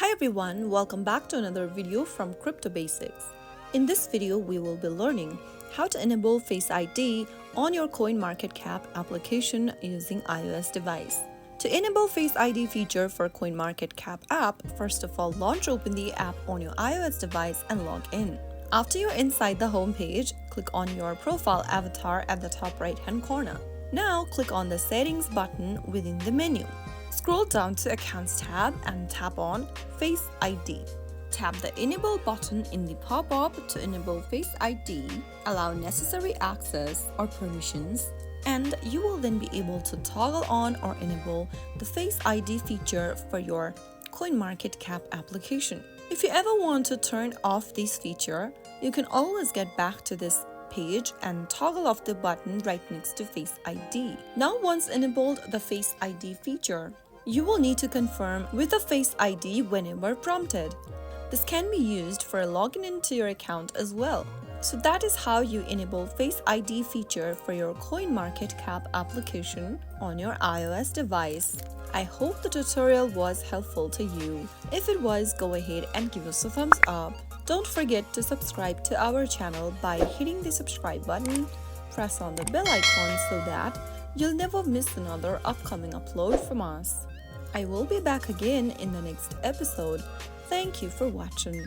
Hi everyone, welcome back to another video from Crypto Basics. In this video, we will be learning how to enable Face ID on your CoinMarketCap application using iOS device. To enable Face ID feature for CoinMarketCap app, first of all, launch open the app on your iOS device and log in. After you're inside the home page, click on your profile avatar at the top right-hand corner. Now click on the Settings button within the menu. Scroll down to Accounts tab and tap on Face ID. Tap the Enable button in the pop-up to enable Face ID, allow necessary access or permissions, and you will then be able to toggle on or enable the Face ID feature for your CoinMarketCap application. If you ever want to turn off this feature, you can always get back to this page and toggle off the button right next to Face ID. Now once enabled the Face ID feature, you will need to confirm with a Face ID whenever prompted. This can be used for logging into your account as well. So that is how you enable Face ID feature for your CoinMarketCap application on your iOS device. I hope the tutorial was helpful to you. If it was, go ahead and give us a thumbs up. Don't forget to subscribe to our channel by hitting the subscribe button. Press on the bell icon so that you'll never miss another upcoming upload from us. I will be back again in the next episode. Thank you for watching.